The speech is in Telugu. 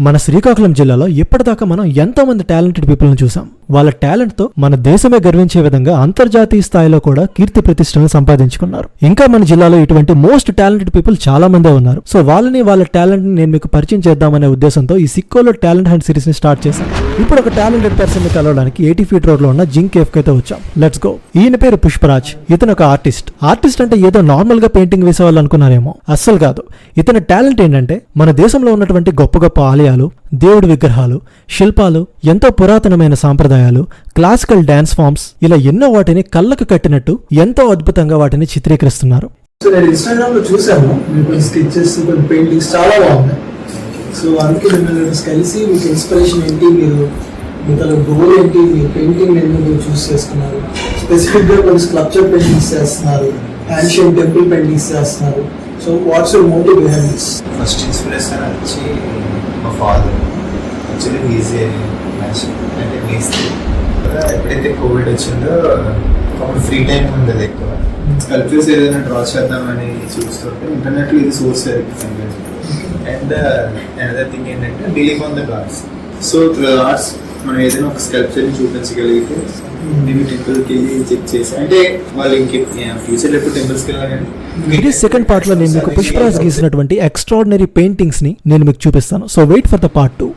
మన శ్రీకాకుళం జిల్లాలో ఇప్పటిదాకా మనం ఎంతో మంది టాలెంటెడ్ పీపుల్ని చూసాం. వాళ్ళ టాలెంట్తో మన దేశమే గర్వించే విధంగా అంతర్జాతీయ స్థాయిలో కూడా కీర్తి ప్రతిష్టలను సంపాదించుకున్నారు. ఇంకా మన జిల్లాలో ఇటువంటి మోస్ట్ టాలెంటెడ్ పీపుల్ చాలా మందే ఉన్నారు. సో వాళ్ళ టాలెంట్ ని నేను మీకు పరిచయం చేద్దామనే ఉద్దేశంతో ఈ సిక్కోలో టాలెంట్ హంట్ సిరీస్ ని స్టార్ట్ చేశాను. ఇప్పుడు ఒక టాలెంటెడ్ పర్సన్ ని కలవడానికి 80 ఫీట్ రోడ్ లో ఉన్న జింక్ కేఫ్ కి అయితే వచ్చాం. Let's go. ఈయన పేరు పుష్పరాజ్. ఇతను ఒక ఆర్టిస్ట్. ఆర్టిస్ట్ అంటే ఏదో నార్మల్ గా పెయింటింగ్ వేసేవాళ్ళు అనుకున్నారేమో, అస్సలు కాదు. ఇతని టాలెంట్ ఏంటంటే మన దేశంలో ఉన్నటువంటి గొప్ప గొప్ప ఆలయాలు, దేవుడి విగ్రహాలు, శిల్పాలు, ఎంతో పురాతనమైన సాంప్రదాయాలు, క్లాసికల్ డాన్స్ ఫామ్స్, ఇలా ఎన్నో వాటిని కళ్ళకు కట్టినట్టు ఎంతో అద్భుతంగా వాటిని చిత్రీకరిస్తున్నారు. సో నేను ఇన్స్టాగ్రామ్ లో చూసాను మీ స్కెచెస్, పెయింటింగ్స్ చాలా బాగున్నాయి. సో అందుకే మిమ్మల్ని కలిసి మీకు ఇన్స్పిరేషన్ ఏంటి, మీకు గోల్ ఏంటి, మీ పెయింటింగ్ ఎందుకు చూస్ చేసుకున్నారు, స్పెసిఫిక్ గా కొన్ని స్కల్ప్చర్ పెయింటింగ్స్ చేస్తున్నారు, యాన్షియన్ టెంపుల్ పెయింటింగ్స్ చేస్తున్నారు. So what's your motive behind this? First inspiration వచ్చి మా ఫాదర్. యాక్చువల్లీ ఈజీ అంటే మేస్త్రి. ఎప్పుడైతే కోవిడ్ వచ్చిందో అప్పుడు ఫ్రీ టైం ఉండదు ఎక్కువ. స్కల్ప్చర్స్ ఏదైనా డ్రా చేద్దామని చూస్తుంటే ఇంటర్నెట్లో ఇది సోర్స్ అయిపోయింది. అండ్ అనదర్ థింగ్ ఏంటంటే believe on the gods. So through arts మనం ఏదైనా ఒక స్కల్ప్చర్ని చూపించగలిగితే నేను టెంపుల్కి వెళ్ళి చెక్ చేసి, అంటే వాళ్ళు ఇంకే ఫ్యూచర్లో ఎప్పుడు టెంపుల్స్కి వెళ్ళినా కానీ. ఇది సెకండ్ పార్ట్ లో నేను మీకు పుష్పరాజ్ గీసినటువంటి ఎక్స్ట్రాడినరీ పెయింటింగ్స్ ని నేను మీకు చూపిస్తాను. So wait for the part 2.